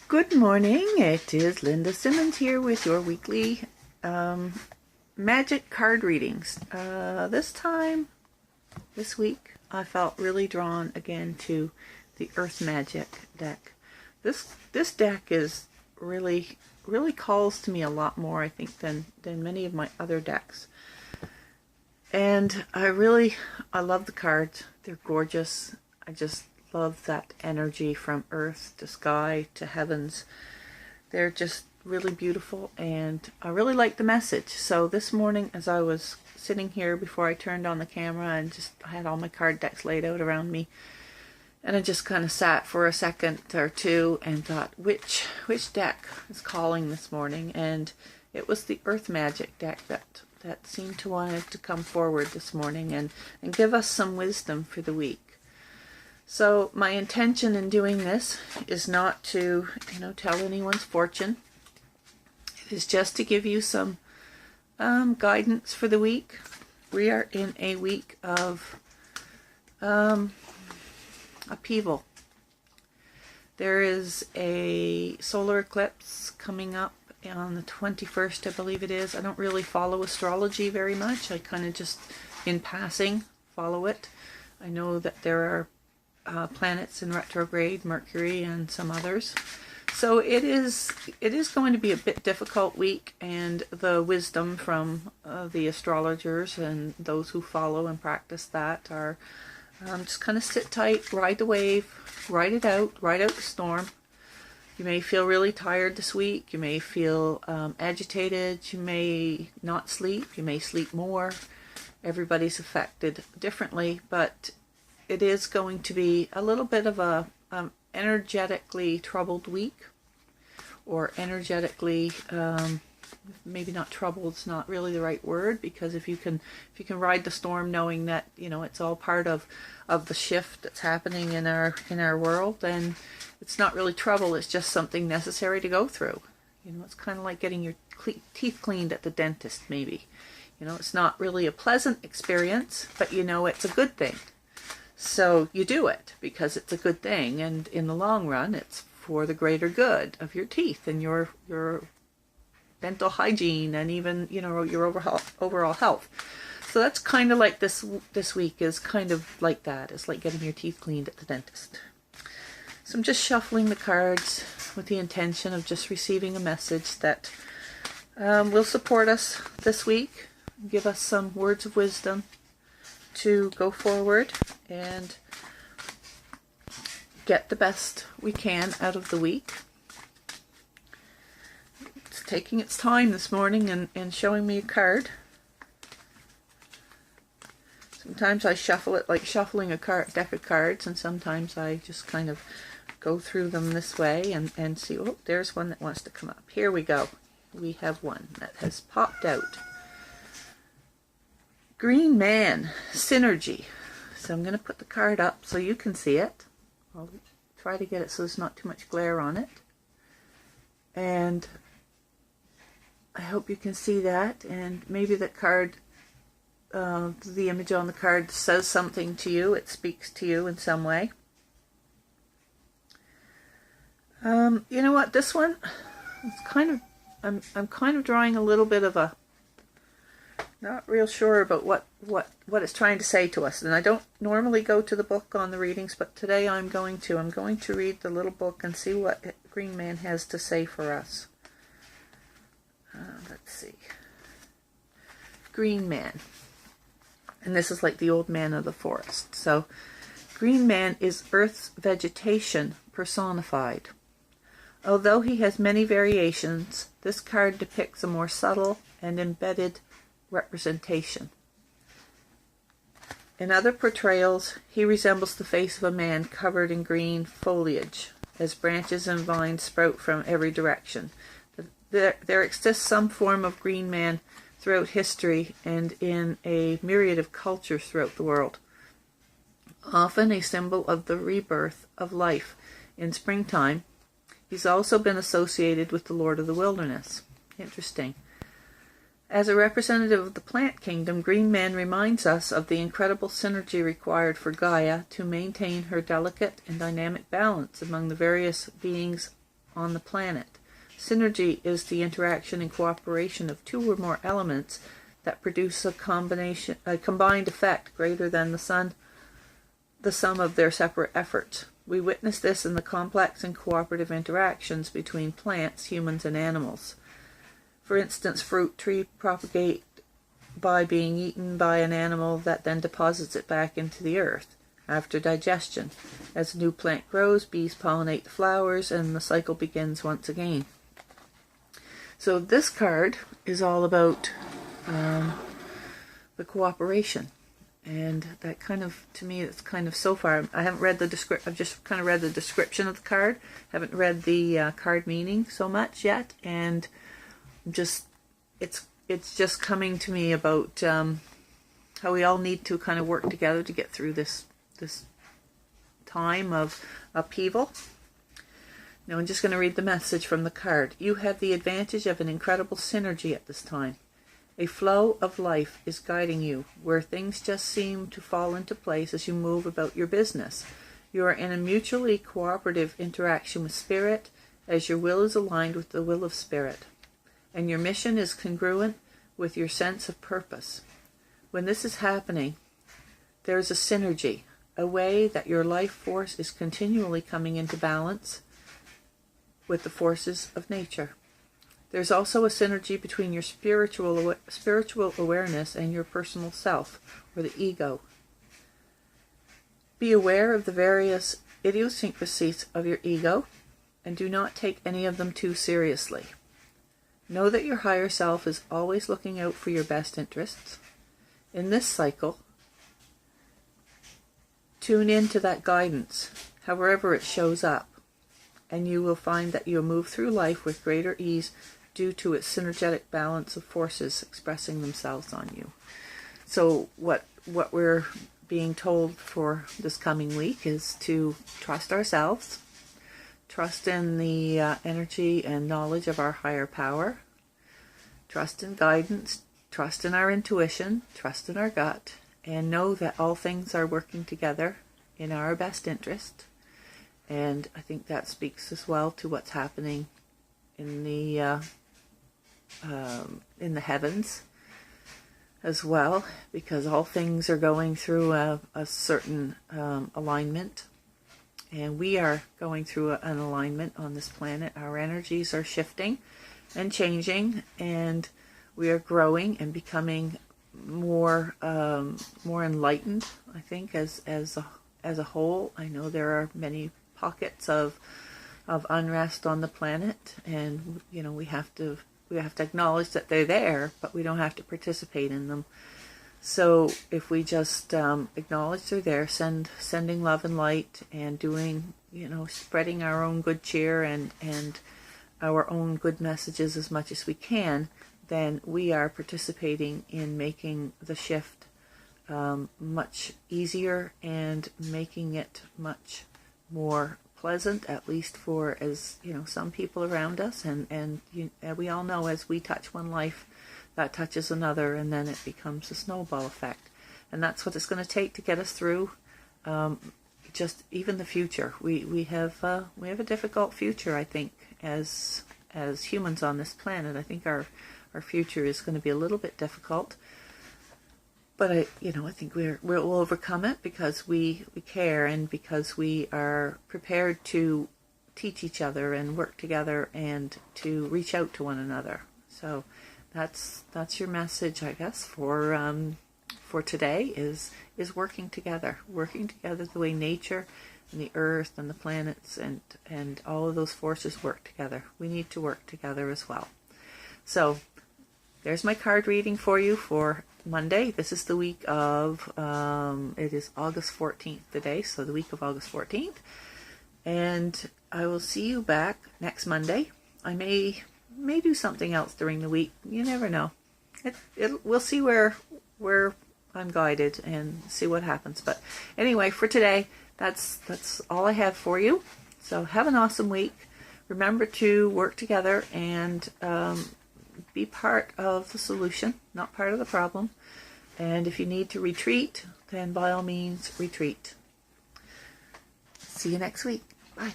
Good morning, it is Linda Simmons here with your weekly magic card readings. This week, I felt really drawn again to the Earth Magic deck. This deck is really calls to me a lot more, I think, than many of my other decks. And I love the cards. They're gorgeous. I just love that energy from earth to sky to heavens. They're just really beautiful, and I really like the message. So this morning, as I was sitting here before I turned on the camera and I had all my card decks laid out around me, and I just kind of sat for a second or two and thought, which deck is calling this morning? And it was the Earth Magic deck that seemed to want to come forward this morning and give us some wisdom for the week. So my intention in doing this is not to, tell anyone's fortune. It is just to give you some guidance for the week. We are in a week of upheaval. There is a solar eclipse coming up on the 21st, I believe it is. I don't really follow astrology very much. I kind of just, in passing, follow it. I know that there are planets in retrograde, Mercury and some others. So it is going to be a bit difficult week, and the wisdom from the astrologers and those who follow and practice that are just kind of sit tight, ride the wave, ride out the storm. You may feel really tired this week. You may feel agitated. You may not sleep. You may sleep more. Everybody's affected differently, but it is going to be a little bit of a energetically troubled week, or energetically maybe not troubled. It's not really the right word, because if you can ride the storm knowing that it's all part of the shift that's happening in our world, then it's not really trouble. It's just something necessary to go through. It's kind of like getting your teeth cleaned at the dentist, maybe. It's not really a pleasant experience, but it's a good thing. So you do it because it's a good thing, and in the long run, it's for the greater good of your teeth and your dental hygiene, and even your overall health. So that's kind of like this week is kind of like that. It's like getting your teeth cleaned at the dentist. So I'm just shuffling the cards with the intention of just receiving a message that will support us this week, give us some words of wisdom to go forward and get the best we can out of the week. It's taking its time this morning and showing me a card. Sometimes I shuffle it like shuffling a deck of cards, and sometimes I just kind of go through them this way and see, oh, there's one that wants to come up. Here we go. We have one that has popped out. Green Man, Synergy. So I'm going to put the card up so you can see it. I'll try to get it so there's not too much glare on it. And I hope you can see that. And maybe the card, the image on the card says something to you. It speaks to you in some way. You know what? This one, it's kind of, I'm kind of drawing a little bit of a, not real sure about what it's trying to say to us. And I don't normally go to the book on the readings, but today I'm going to read the little book and see what Green Man has to say for us. Let's see. Green Man. And this is like the old man of the forest. So Green Man is Earth's vegetation personified. Although he has many variations, this card depicts a more subtle and embedded representation. In other portrayals, he resembles the face of a man covered in green foliage, as branches and vines sprout from every direction. There exists some form of Green Man throughout history and in a myriad of cultures throughout the world. Often a symbol of the rebirth of life in springtime, he's also been associated with the Lord of the Wilderness. Interesting. As a representative of the plant kingdom, Green Man reminds us of the incredible synergy required for Gaia to maintain her delicate and dynamic balance among the various beings on the planet. Synergy is the interaction and cooperation of two or more elements that produce a combined effect greater than the sum of their separate efforts. We witness this in the complex and cooperative interactions between plants, humans, and animals. For instance, fruit trees propagate by being eaten by an animal that then deposits it back into the earth after digestion. As a new plant grows, bees pollinate the flowers, and the cycle begins once again. So this card is all about the cooperation. And that kind of, to me, it's kind of, so far, I haven't read the description, I've just kind of read the description of the card, haven't read the card meaning so much yet, and just, it's just coming to me about how we all need to kind of work together to get through this time of upheaval. Now I'm just going to read the message from the card. You have the advantage of an incredible synergy at this time. A flow of life is guiding you, where things just seem to fall into place as you move about your business. You are in a mutually cooperative interaction with Spirit, as your will is aligned with the will of Spirit, and your mission is congruent with your sense of purpose. When this is happening, there is a synergy, a way that your life force is continually coming into balance with the forces of nature. There's also a synergy between your spiritual awareness and your personal self, or the ego. Be aware of the various idiosyncrasies of your ego, and do not take any of them too seriously. Know that your higher self is always looking out for your best interests. In this cycle, tune into that guidance, however it shows up, and you will find that you'll move through life with greater ease due to its synergetic balance of forces expressing themselves on you. So what we're being told for this coming week is to trust ourselves, trust in the energy and knowledge of our higher power, trust in guidance, trust in our intuition, trust in our gut, and know that all things are working together in our best interest. And I think that speaks as well to what's happening in the heavens as well, because all things are going through a certain alignment, and we are going through an alignment on this planet. Our energies are shifting and changing, and we are growing and becoming more enlightened, I think, as a whole. I know there are many pockets of unrest on the planet, and we have to acknowledge that they're there, but we don't have to participate in them. So if we just acknowledge they're there, sending love and light, and doing, spreading our own good cheer and our own good messages as much as we can, then we are participating in making the shift much easier and making it much more pleasant, at least for, as some people around us, and we all know, as we touch one life, that touches another, and then it becomes a snowball effect. And that's what it's going to take to get us through just even the future. We have a difficult future, I think, as humans on this planet. I think our future is going to be a little bit difficult. But I think we'll overcome it because we care, and because we are prepared to teach each other and work together and to reach out to one another. So that's your message, I guess, for today is working together the way nature and the earth and the planets and all of those forces work together. We need to work together as well. So there's my card reading for you for Monday. This is the week of, it is August 14th today, so the week of August 14th. And I will see you back next Monday. I may do something else during the week. You never know. We'll see where I'm guided and see what happens. But anyway, for today, that's all I have for you. So have an awesome week. Remember to work together and be part of the solution, not part of the problem. And if you need to retreat, then by all means retreat. See you next week. Bye.